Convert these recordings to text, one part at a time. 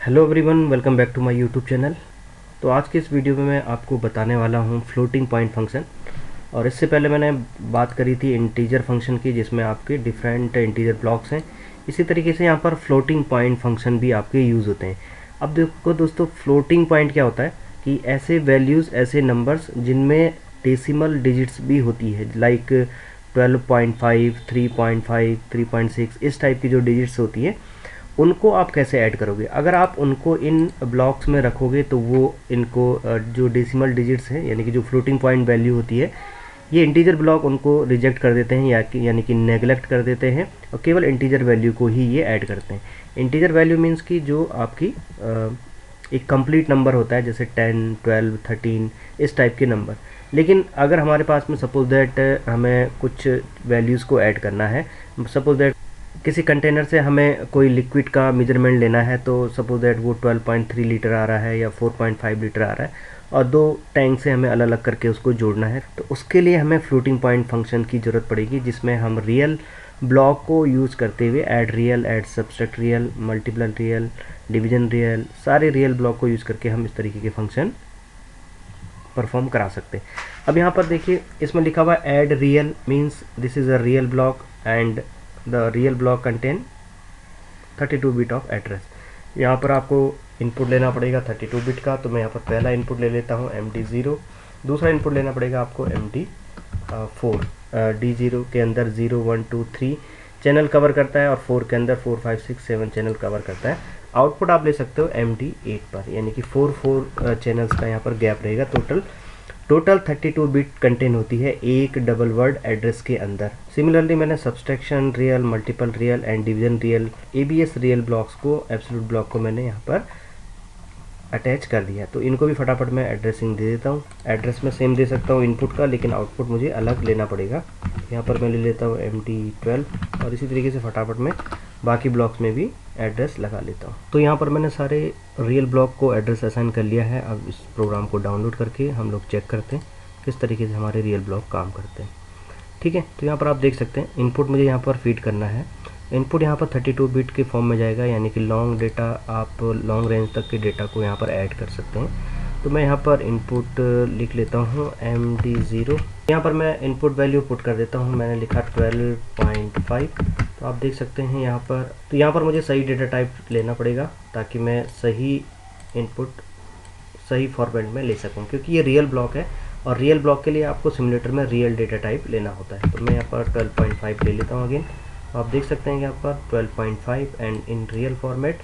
Hello everyone, welcome back to my YouTube channel. तो आज के इस वीडियो में मैं आपको बताने वाला हूं फ्लोटिंग पॉइंट फंक्शन। और इससे पहले मैंने बात करी थी इंटीजर फंक्शन की, जिसमें आपके डिफरेंट इंटीजर ब्लॉक्स हैं। इसी तरीके से यहाँ पर फ्लोटिंग पॉइंट फंक्शन भी आपके यूज़ होते हैं। अब देखो दोस्तों, फ्लोटिंग पॉइंट क्या होता है कि ऐसे वैल्यूज़, ऐसे नंबर्स जिनमें डेसिमल डिजिट्स भी होती है, लाइक 12.5, 3.5, 3.6, इस टाइप की जो डिजिट्स होती है, उनको आप कैसे ऐड करोगे। अगर आप उनको इन ब्लॉक्स में रखोगे तो वो इनको जो डेसिमल डिजिट्स हैं, यानी कि जो फ्लोटिंग पॉइंट वैल्यू होती है, ये इंटीजर ब्लॉक उनको रिजेक्ट कर देते हैं, यानी कि नेगलेक्ट कर देते हैं, और केवल इंटीजर वैल्यू को ही ये ऐड करते हैं। इंटीजर वैल्यू मीन्स कि जो आपकी एक कंप्लीट नंबर होता है, जैसे 10, 12, 13, इस टाइप के नंबर। लेकिन अगर हमारे पास में सपोज दैट हमें कुछ वैल्यूज़ को ऐड करना है, सपोज दैट किसी कंटेनर से हमें कोई लिक्विड का मेजरमेंट लेना है, तो सपोज दैट वो 12.3 लीटर आ रहा है या 4.5 लीटर आ रहा है, और दो टैंक से हमें अलग अलग करके उसको जोड़ना है, तो उसके लिए हमें फ्लोटिंग पॉइंट फंक्शन की ज़रूरत पड़ेगी, जिसमें हम रियल ब्लॉक को यूज़ करते हुए add real, add subtract real, multiple real, division real, सारे रियल ब्लॉक को यूज़ करके हम इस तरीके के फंक्शन परफॉर्म करा सकते हैं। अब यहाँ पर देखिए, इसमें लिखा हुआ add real means this is a real block and the real block contain 32 bit of address. यहाँ पर आपको इनपुट लेना पड़ेगा 32 बिट का, तो मैं यहाँ पर पहला इनपुट ले लेता हूँ MD0। दूसरा इनपुट लेना पड़ेगा आपको MD4। D0 के अंदर 0, 1, 2, 3 चैनल कवर करता है, और 4 के अंदर 4, 5, 6, 7 चैनल कवर करता है। आउटपुट आप ले सकते हो MD8 पर, यानी कि 4 चैनल्स का यहाँ पर गैप रहेगा। टोटल 32 बिट कंटेन होती है एक डबल वर्ड एड्रेस के अंदर। सिमिलरली मैंने subtraction real, multiple real and division real, ABS real blocks को, एब्सोल्यूट ब्लॉक को मैंने यहाँ पर अटैच कर दिया। तो इनको भी फटाफट मैं एड्रेसिंग दे देता हूँ। एड्रेस में सेम दे सकता हूँ इनपुट का, लेकिन आउटपुट मुझे अलग लेना पड़ेगा। यहाँ पर मैं ले लेता हूँ MD12, और इसी तरीके से फटाफट मैं बाकी ब्लॉक्स में भी एड्रेस लगा लेता हूँ। तो यहाँ पर मैंने सारे रियल ब्लॉक को एड्रेस असाइन कर लिया है। अब इस प्रोग्राम को डाउनलोड करके हम लोग चेक करते हैं किस तरीके से हमारे रियल ब्लॉक काम करते हैं। ठीक है, तो यहाँ पर आप देख सकते हैं इनपुट मुझे यहाँ पर फीड करना है। इनपुट यहाँ पर 32 बिट के फॉर्म में जाएगा, यानी कि लॉन्ग डेटा, आप लॉन्ग रेंज तक के डेटा को यहाँ पर ऐड कर सकते हैं। तो मैं यहाँ पर इनपुट लिख लेता हूँ MD0। यहाँ पर मैं इनपुट वैल्यू पुट कर देता हूँ, मैंने लिखा 12.5। तो आप देख सकते हैं यहाँ पर, तो यहाँ पर मुझे सही डेटा टाइप लेना पड़ेगा ताकि मैं सही इनपुट सही फॉर्मेट में ले सकूँ, क्योंकि ये रियल ब्लॉक है, और रियल ब्लॉक के लिए आपको सिमुलेटर में रियल डेटा टाइप लेना होता है। तो मैं यहाँ पर 12.5 ले लेता हूँ अगेन। आप देख सकते हैं यहाँ पर 12.5 एंड इन रियल फॉर्मेट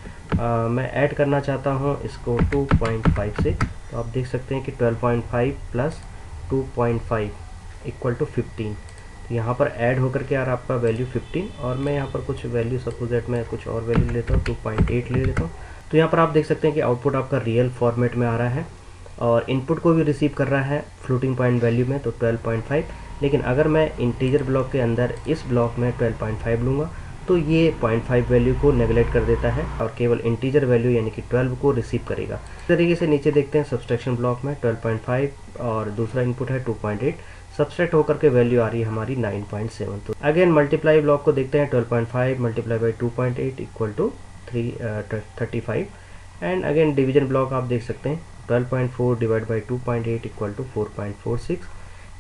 मैं ऐड करना चाहता हूँ इसको 2.5 से। तो आप देख सकते हैं कि 12.5 प्लस 2.5 इक्वल टू 15। तो यहाँ पर ऐड होकर के यार आपका वैल्यू 15, और मैं यहाँ पर कुछ वैल्यू, सपोज दैट मैं कुछ और वैल्यू लेता हूँ, 2.8 ले लेता हूँ। तो यहाँ पर आप देख सकते हैं कि आउटपुट आपका रियल फॉर्मेट में आ रहा है, और इनपुट को भी रिसीव कर रहा है फ्लोटिंग पॉइंट वैल्यू में, तो 12.5। लेकिन अगर मैं इंटीजर ब्लॉक के अंदर इस ब्लॉक में 12.5 लूँगा, तो ये 0.5 वैल्यू को नेगलेक्ट कर देता है और केवल इंटीजर वैल्यू यानी कि 12 को रिसीव करेगा। इस तरीके से नीचे देखते हैं सब्सट्रैक्शन ब्लॉक में 12.5 और दूसरा इनपुट है 2.8, सब्सट्रैक्ट होकर के वैल्यू आ रही है हमारी 9.7। तो अगेन मल्टीप्लाई ब्लॉक को देखते हैं, 12.5 multiply by 2.8 equal to 35। And again division block आप देख सकते हैं, 12.4 divide by 2.8 equal to 4.46।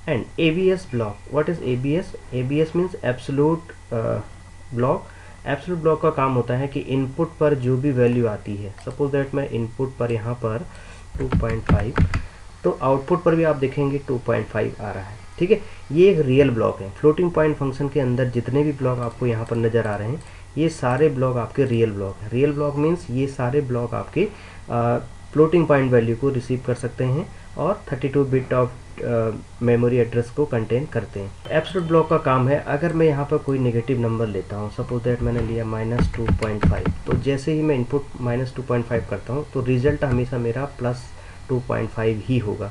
And ABS block, what is ABS? ABS means absolute block. Absolute block का काम होता है कि इनपुट पर जो भी वैल्यू आती है, सपोज दैट मैं इनपुट पर यहाँ पर 2.5, तो आउटपुट पर भी आप देखेंगे 2.5 आ रहा है। ठीक है, ये एक रियल ब्लॉक है। फ्लोटिंग पॉइंट फंक्शन के अंदर जितने भी ब्लॉक आपको यहाँ पर नज़र आ रहे हैं, ये सारे ब्लॉक आपके रियल ब्लॉक हैं। रियल ब्लॉक मीन्स ये सारे ब्लॉक आपके फ्लोटिंग पॉइंट वैल्यू को रिसीव कर सकते हैं और 32 बिट ऑफ मेमोरी एड्रेस को कंटेन करते हैं। एब्सोल्यूट ब्लॉक का काम है, अगर मैं यहाँ पर कोई नेगेटिव नंबर लेता हूँ, सपोज दैट मैंने लिया -2.5, तो जैसे ही मैं इनपुट -2.5 करता हूँ, तो रिजल्ट हमेशा मेरा +2.5 ही होगा।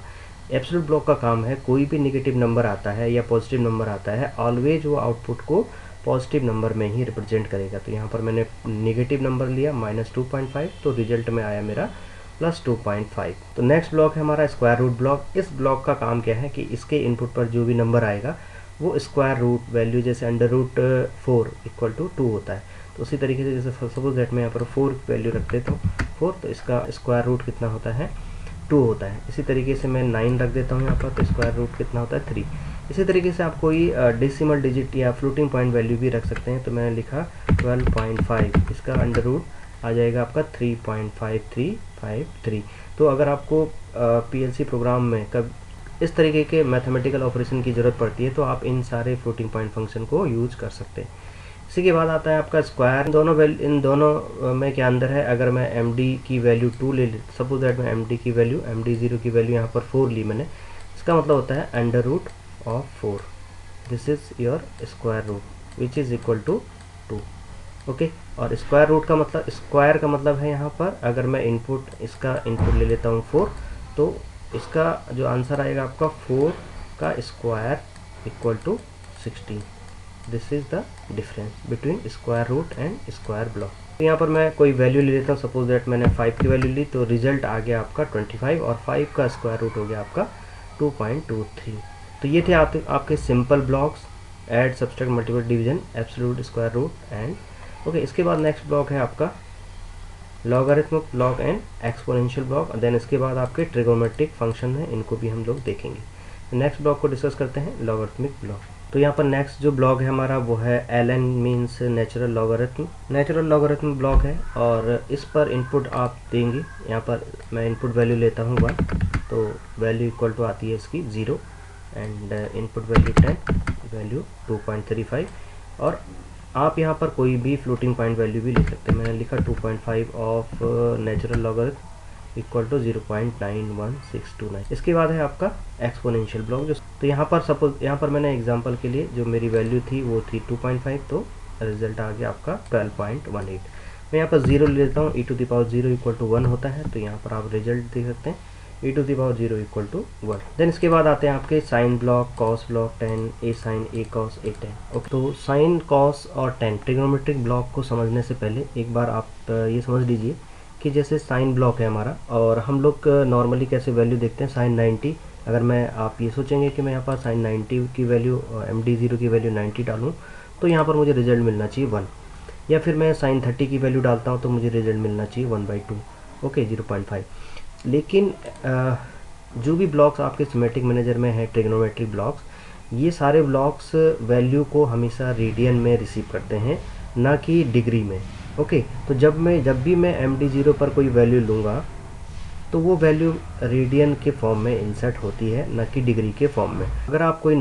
एब्सोल्यूट ब्लॉक का काम है, कोई भी नेगेटिव नंबर आता है या पॉजिटिव नंबर आता है, ऑलवेज वो आउटपुट को पॉजिटिव नंबर में ही रिप्रेजेंट करेगा। तो यहाँ पर मैंने नेगेटिव नंबर लिया -2.5, तो रिजल्ट में आया मेरा +2.5। तो नेक्स्ट ब्लॉक है हमारा स्क्वायर रूट ब्लॉक। इस ब्लॉक का काम क्या है कि इसके इनपुट पर जो भी नंबर आएगा वो स्क्वायर रूट वैल्यू, जैसे √4 इक्वल टू 2 होता है, तो उसी तरीके से जैसे सपोज दैट मैं यहाँ पर 4 वैल्यू रख देता हूँ, 4, तो इसका स्क्वायर रूट कितना होता है 2 होता है। इसी तरीके से मैं 9 रख देता हूँ यहाँ पर, तो स्क्वायर रूट कितना होता है 3। इसी तरीके से आप कोई डेसिमल डिजिट या फ्लोटिंग पॉइंट वैल्यू भी रख सकते हैं। तो मैंने लिखा 12.5, इसका अंडर रूट आ जाएगा आपका 3.5353। तो अगर आपको पीएलसी प्रोग्राम में कब इस तरीके के मैथमेटिकल ऑपरेशन की ज़रूरत पड़ती है तो आप इन सारे फ्लोटिंग पॉइंट फंक्शन को यूज कर सकते हैं। इसी के बाद आता है आपका स्क्वायर। इन दोनों में क्या अंदर है, अगर मैं एम डी की वैल्यू 2 ले ली, सपोज दैट मैं एम डी ज़ीरो की वैल्यू यहाँ पर 4 ली मैंने, इसका मतलब होता है under root of 4, this is your square root which is equal to 2। Okay, और स्क्वायर रूट का मतलब, स्क्वायर का मतलब है यहाँ पर अगर मैं इसका इनपुट ले लेता हूँ 4, तो इसका जो आंसर आएगा आपका 4 का square equal to 16। This is the difference between square root and square block. तो यहाँ पर मैं कोई वैल्यू ले लेता हूँ, सपोज दैट मैंने 5 की वैल्यू ली, तो रिजल्ट आ गया आपका 25 और 5 का स्क्वायर रूट हो गया आपका 2.23। तो ये थे आपके simple blocks, add, subtract, multiply, division, absolute, square root and okay. इसके बाद नेक्स्ट ब्लॉक है आपका logarithmic block and exponential block. Then इसके बाद आपके ट्रिगोनोमेट्रिक फंक्शन है, इनको भी हम लोग देखेंगे। नेक्स्ट ब्लॉक को डिस्कस करते हैं, लॉगरिथमिक ब्लॉक। तो यहाँ पर नेक्स्ट जो ब्लॉक है हमारा वो है L N means natural logarithm. Natural logarithm block है और इस पर इनपुट आप देंगे। यहाँ पर मैं इनपुट वैल्यू लेता हूँ 1, तो वैल्यू इक्वल टू आती है इसकी 0 एंड इनपुट वैल्यू 10, वैल्यू 2.35। और आप यहाँ पर कोई भी फ्लोटिंग पॉइंट वैल्यू भी ले सकते हैं। मैंने लिखा 2.5 of natural logarithm equal to 0.91629। इसके बाद है आपका एक्सपोनेंशियल ब्लॉक। जो तो यहाँ पर सपोज, यहाँ पर मैंने एग्जांपल के लिए जो मेरी वैल्यू थी वो थी 2.5, तो रिजल्ट आ गया आपका 12.18। मैं यहाँ पर 0 ले लेता हूँ, e⁻0 इक्वल टू 1 होता है, तो यहाँ पर आप रिजल्ट देख सकते हैं e⁻0 इक्वल टू 1। देन इसके बाद आते हैं आपके sine block, cos block, tan, a sin, a cos, a tan। Okay, तो साइन, कॉस और tan ट्रिग्नोमेट्रिक ब्लॉक को समझने से पहले एक बार आप ये समझ लीजिए कि जैसे साइन ब्लॉक है हमारा, और हम लोग नॉर्मली कैसे वैल्यू देखते हैं, साइन 90। अगर मैं, आप ये सोचेंगे कि मैं यहाँ पर साइन 90 की वैल्यू, MD0 की वैल्यू 90 डालूँ तो यहाँ पर मुझे रिजल्ट मिलना चाहिए 1, या फिर मैं साइन 30 की वैल्यू डालता हूँ तो मुझे रिजल्ट मिलना चाहिए 1/2, ओके, 0.5। लेकिन जो भी ब्लॉक्स आपके सिमेट्रिक मैनेजर में है, ट्रिग्नोमेट्रिक ब्लॉक्स, ये सारे ब्लॉक्स वैल्यू को हमेशा रेडियन में रिसीव करते हैं, ना कि डिग्री में। ओके, तो जब भी मैं MD0 पर कोई वैल्यू लूँगा तो वो वैल्यू रेडियन के फॉर्म में इंसर्ट होती है, ना कि डिग्री के फॉर्म में। अगर आप कोई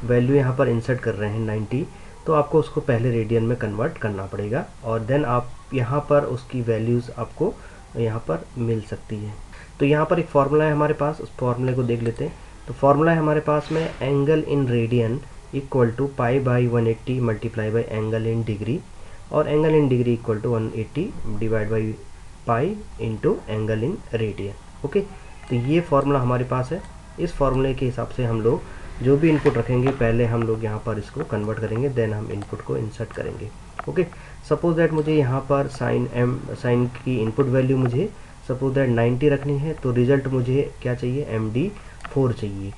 वैल्यू यहाँ पर इंसर्ट कर रहे हैं 90, तो आपको उसको पहले रेडियन में कन्वर्ट करना पड़ेगा और देन आप यहाँ पर उसकी वैल्यूज़ आपको यहाँ पर मिल सकती है। तो यहाँ पर एक फार्मूला है हमारे पास, उस फार्मूले को देख लेते हैं। तो फार्मूला है हमारे पास में angle in radian equal to π/180 multiply by angle in degree, और angle in degree equal to 180 divide by pi into angle in radian. Okay, तो ये फार्मूला हमारे पास है। इस फार्मूले के हिसाब से हम लोग जो भी इनपुट रखेंगे, पहले हम लोग यहाँ पर इसको कन्वर्ट करेंगे, देन हम इनपुट को इंसर्ट करेंगे। ओके, सपोज दैट मुझे यहाँ पर साइन की इनपुट वैल्यू मुझे सपोज दैट 90 रखनी है, तो रिजल्ट मुझे क्या चाहिए, MD4 चाहिए।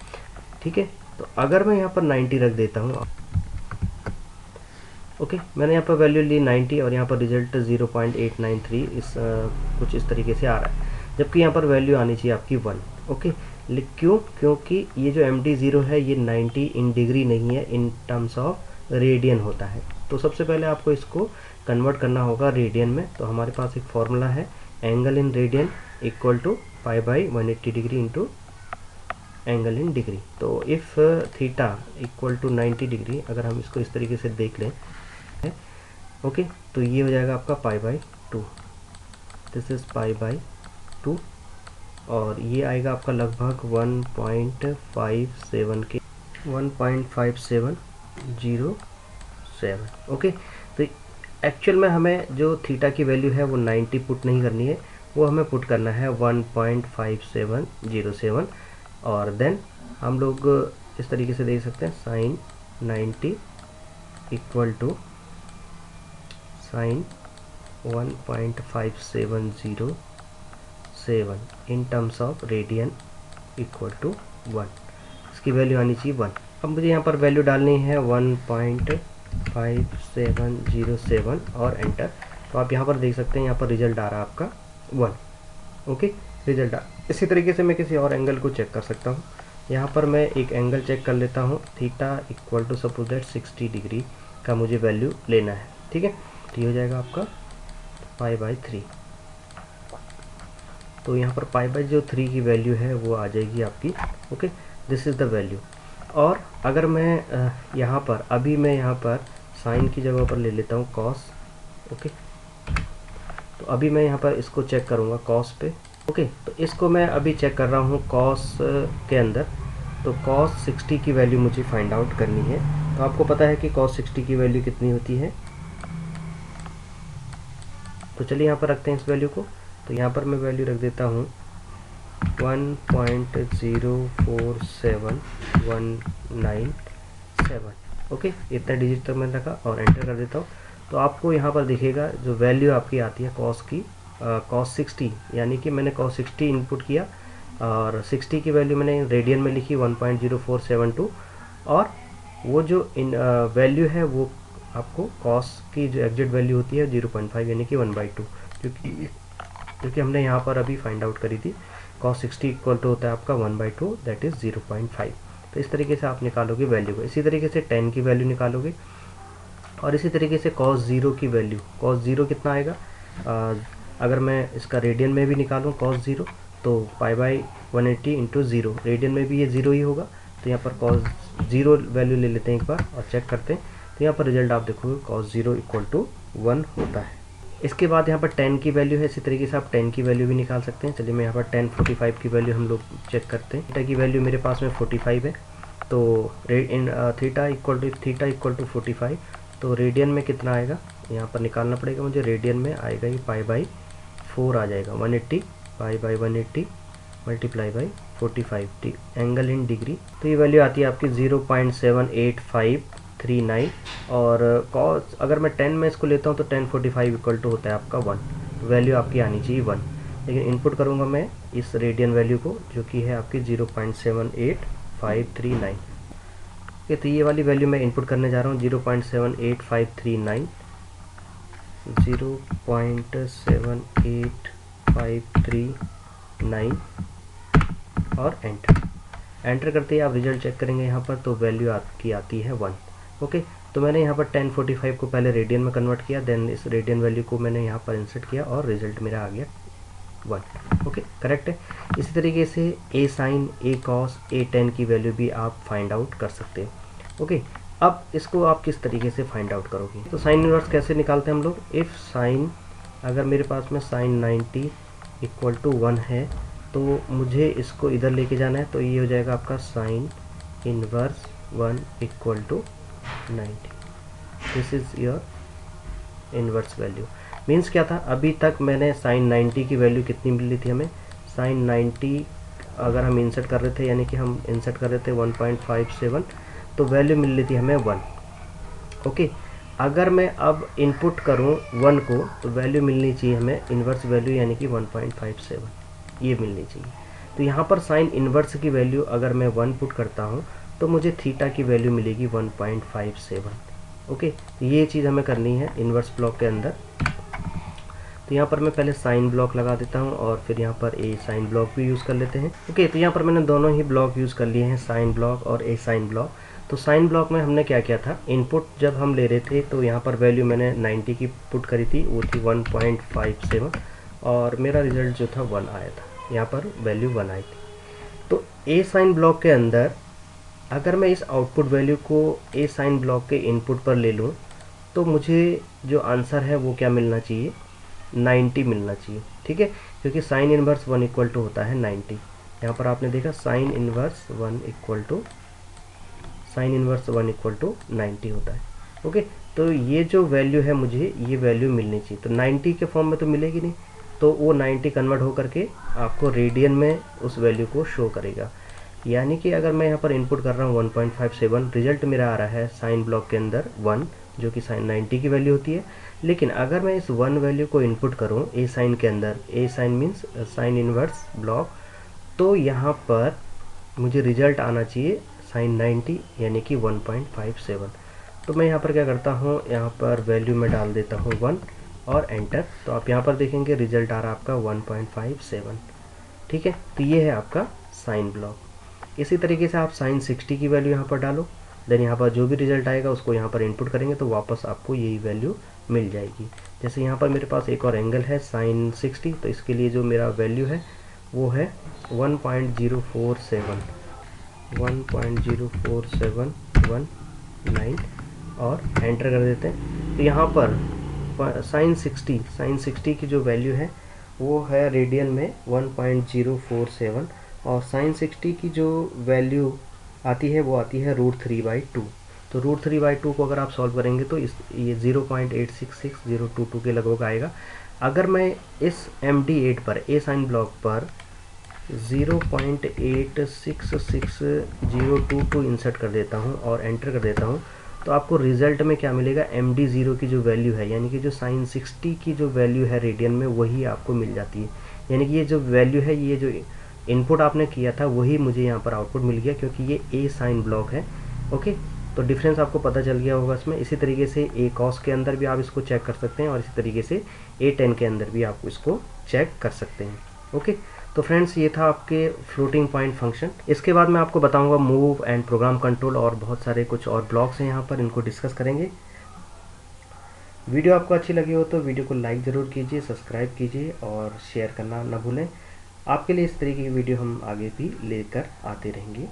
ठीक है, तो अगर मैं यहाँ पर 90 रख देता हूँ, ओके, मैंने यहाँ पर वैल्यू ली 90 और यहाँ पर रिजल्ट 0.893 कुछ इस तरीके से आ रहा है, जबकि यहाँ पर वैल्यू आनी चाहिए आपकी 1। ओके, क्योंकि ये जो MD0 है ये 90 इन डिग्री नहीं है, इन टर्म्स ऑफ रेडियन होता है। तो सबसे पहले आपको इसको कन्वर्ट करना होगा रेडियन में। तो हमारे पास एक फॉर्मूला है, angle in radian equal to π/180 degree into angle in degree. तो if theta equal to 90 degree, अगर हम इसको इस तरीके से देख लें, ओके, तो ये हो जाएगा आपका π/2, दिस इज π/2, और ये आएगा आपका लगभग 1.5707। ओके, तो एक्चुअल में हमें जो थीटा की वैल्यू है वो 90 पुट नहीं करनी है, वो हमें पुट करना है 1.5707, और देन हम लोग इस तरीके से देख सकते हैं, sine 90 equal to sine 1.5707 in terms of radian equal to 1, इसकी वैल्यू आनी चाहिए 1। अब मुझे यहाँ पर वैल्यू डालनी है 1.5707 और एंटर। तो आप यहाँ पर देख सकते हैं, यहाँ पर रिजल्ट आ रहा है आपका 1। ओके, रिजल्ट इसी तरीके से मैं किसी और एंगल को चेक कर सकता हूँ। यहाँ पर मैं एक एंगल चेक कर लेता हूँ, theta equal to suppose that 60 degree का मुझे वैल्यू लेना है। ठीक है, तो ये हो जाएगा आपका π/3। तो यहाँ पर π/3 की वैल्यू है वो आ जाएगी आपकी। Okay, this is the value. और अगर मैं यहाँ पर अभी मैं यहाँ पर साइन की जगह पर ले लेता हूँ कॉस। ओके, तो अभी मैं यहाँ पर इसको चेक करूँगा कॉस पे। ओके, तो इसको मैं अभी चेक कर रहा हूँ कॉस के अंदर। तो कॉस 60 की वैल्यू मुझे फाइंड आउट करनी है। तो आपको पता है कि कॉस 60 की वैल्यू कितनी होती है। तो चलिए यहाँ पर रखते हैं इस वैल्यू को। तो यहाँ पर मैं वैल्यू रख देता हूँ 1.047197। ओके, इतना डिजिट तक मैंने रखा और एंटर कर देता हूँ। तो आपको यहाँ पर दिखेगा जो वैल्यू आपकी आती है कॉस की, कॉस 60, यानी कि मैंने कॉस 60 इनपुट किया और 60 की वैल्यू मैंने रेडियन में लिखी 1.0472, और वो जो वैल्यू है वो आपको कॉस की जो एग्जैक्ट वैल्यू होती है 0.5 यानी कि 1/2, क्योंकि हमने यहाँ पर अभी फाइंड आउट करी थी cos 60 इक्वल टू होता है आपका 1/2, दैट इज़ 0.5। तो इस तरीके से आप निकालोगे वैल्यू को। इसी तरीके से 10 की वैल्यू निकालोगे और इसी तरीके से cos 0 की वैल्यू, cos 0 कितना आएगा, अगर मैं इसका रेडियन में भी निकालूँ cos 0 तो π/180 इंटू 0, रेडियन में भी ये 0 ही होगा। तो यहाँ पर cos 0 वैल्यू ले लेते हैं एक बार और चेक करते हैं। तो यहाँ पर रिजल्ट आप देखोगे cos 0 इक्वल टू 1 होता है। इसके बाद यहाँ पर 10 की वैल्यू है, इसी तरीके से आप 10 की वैल्यू भी निकाल सकते हैं। चलिए मैं यहाँ पर 1045 की वैल्यू हम लोग चेक करते हैं। थीटा की वैल्यू मेरे पास में 45 है, तो थीटा इक्वल टू 45, तो रेडियन में कितना आएगा यहाँ पर निकालना पड़ेगा मुझे। रेडियन में आएगा ये π/4 आ जाएगा, 180 π/180 multiply by 45 angle in degree. तो ये वैल्यू आती है आपकी 0.78539। और कॉस अगर मैं 10 में इसको लेता हूँ तो 1045 इक्वल टू होता है आपका 1, वैल्यू आपकी आनी चाहिए 1। लेकिन इनपुट करूँगा मैं इस रेडियन वैल्यू को जो कि है आपकी 0.78539। ओके, तो ये वाली वैल्यू मैं इनपुट करने जा रहा हूँ 0.78539, 0.78539 और एंटर करते ही आप रिजल्ट चेक करेंगे यहाँ पर, तो वैल्यू आपकी आती है 1। ओके, तो मैंने यहाँ पर 1045 को पहले रेडियन में कन्वर्ट किया, देन इस रेडियन वैल्यू को मैंने यहाँ पर इंसर्ट किया और रिजल्ट मेरा आ गया 1। ओके, करेक्ट है। इसी तरीके से ए साइन, ए कॉस, ए टेन की वैल्यू भी आप फाइंड आउट कर सकते हैं। ओके, अब इसको आप किस तरीके से फाइंड आउट करोगे, तो साइन इनवर्स कैसे निकालते हैं हम लोग। इफ़ साइन, अगर मेरे पास में साइन 90 इक्वल टू 1 है तो मुझे इसको इधर लेके जाना है, तो ये हो जाएगा आपका sine inverse 1 equal to 90। This is your inverse value. Means क्या था, अभी तक मैंने साइन 90 की वैल्यू कितनी मिल रही थी हमें, साइन 90 अगर हम इंसर्ट कर रहे थे, यानी कि हम इंसर्ट कर रहे थे 1.57, तो वैल्यू मिल रही थी हमें 1। ओके, अगर मैं अब इनपुट करूं 1 को तो वैल्यू मिलनी चाहिए हमें इन्वर्स वैल्यू, यानी कि 1.57 ये मिलनी चाहिए। तो यहाँ पर साइन इन्वर्स की वैल्यू अगर मैं 1 पुट करता हूँ तो मुझे थीटा की वैल्यू मिलेगी 1.57। ओके, तो ये चीज़ हमें करनी है इन्वर्स ब्लॉक के अंदर। तो यहाँ पर मैं पहले साइन ब्लॉक लगा देता हूँ और फिर यहाँ पर ए साइन ब्लॉक भी यूज़ कर लेते हैं। ओके, तो यहाँ पर मैंने दोनों ही ब्लॉक यूज़ कर लिए हैं, साइन ब्लॉक और ए साइन ब्लॉक। तो साइन ब्लॉक में हमने क्या किया था, इनपुट जब हम ले रहे थे तो यहाँ पर वैल्यू मैंने 90 की पुट करी थी, वो थी 1.57 और मेरा रिजल्ट जो था 1 आया था, यहाँ पर वैल्यू 1 आई थी। तो ए साइन ब्लॉक के अंदर अगर मैं इस आउटपुट वैल्यू को ए साइन ब्लॉक के इनपुट पर ले लूँ तो मुझे जो आंसर है वो क्या मिलना चाहिए, 90 मिलना चाहिए। ठीक है, क्योंकि साइन इनवर्स 1 इक्वल टू होता है 90। यहाँ पर आपने देखा साइन इनवर्स 1 इक्वल टू 90 होता है। ओके, तो ये जो वैल्यू है मुझे ये वैल्यू मिलनी चाहिए। तो 90 के फॉर्म में तो मिलेगी नहीं, तो वो 90 कन्वर्ट हो करके आपको रेडियन में उस वैल्यू को शो करेगा। यानी कि अगर मैं यहाँ पर इनपुट कर रहा हूँ 1.57, रिजल्ट मेरा आ रहा है साइन ब्लॉक के अंदर 1, जो कि साइन 90 की वैल्यू होती है। लेकिन अगर मैं इस 1 वैल्यू को इनपुट करूँ ए साइन के अंदर, a sine means sine inverse block, तो यहाँ पर मुझे रिजल्ट आना चाहिए साइन 90 यानी कि 1.57। तो मैं यहाँ पर क्या करता हूँ, यहाँ पर वैल्यू में डाल देता हूँ 1 और एंटर। तो आप यहाँ पर देखेंगे रिजल्ट आ रहा है आपका 1.57। ठीक है, तो ये है आपका साइन ब्लॉक। इसी तरीके से आप साइन 60 की वैल्यू यहाँ पर डालो, देन यहाँ पर जो भी रिजल्ट आएगा उसको यहाँ पर इनपुट करेंगे तो वापस आपको यही वैल्यू मिल जाएगी। जैसे यहाँ पर मेरे पास एक और एंगल है साइन 60, तो इसके लिए जो मेरा वैल्यू है वो है 1.047 1.04719 और एंटर कर देते हैं। तो यहाँ पर साइन 60 की जो वैल्यू है वो है रेडियन में 1.047 और साइन 60 की जो वैल्यू आती है वो आती है √3/2। तो √3/2 को अगर आप सॉल्व करेंगे तो ये 0.866022 के लगभग आएगा। अगर मैं इस MD8 पर ए साइन ब्लॉक पर 0.866022 इंसर्ट कर देता हूँ और एंटर कर देता हूँ तो आपको रिजल्ट में क्या मिलेगा, MD0 की जो वैल्यू है यानी कि जो साइन 60 की जो वैल्यू है रेडियन में वही आपको मिल जाती है। यानी कि ये जो वैल्यू है, ये जो इनपुट आपने किया था वही मुझे यहाँ पर आउटपुट मिल गया क्योंकि ये ए साइन ब्लॉक है। ओके, तो डिफरेंस आपको पता चल गया होगा इसमें। इसी तरीके से ए कॉस के अंदर भी आप इसको चेक कर सकते हैं और इसी तरीके से A10 के अंदर भी आप इसको चेक कर सकते हैं। ओके, तो फ्रेंड्स ये था आपके फ्लोटिंग पॉइंट फंक्शन। इसके बाद मैं आपको बताऊंगा मूव एंड प्रोग्राम कंट्रोल और बहुत सारे कुछ और ब्लॉक्स हैं यहाँ पर, इनको डिस्कस करेंगे। वीडियो आपको अच्छी लगी हो तो वीडियो को लाइक ज़रूर कीजिए, सब्सक्राइब कीजिए और शेयर करना ना भूलें। आपके लिए इस तरीके की वीडियो हम आगे भी लेकर आते रहेंगे।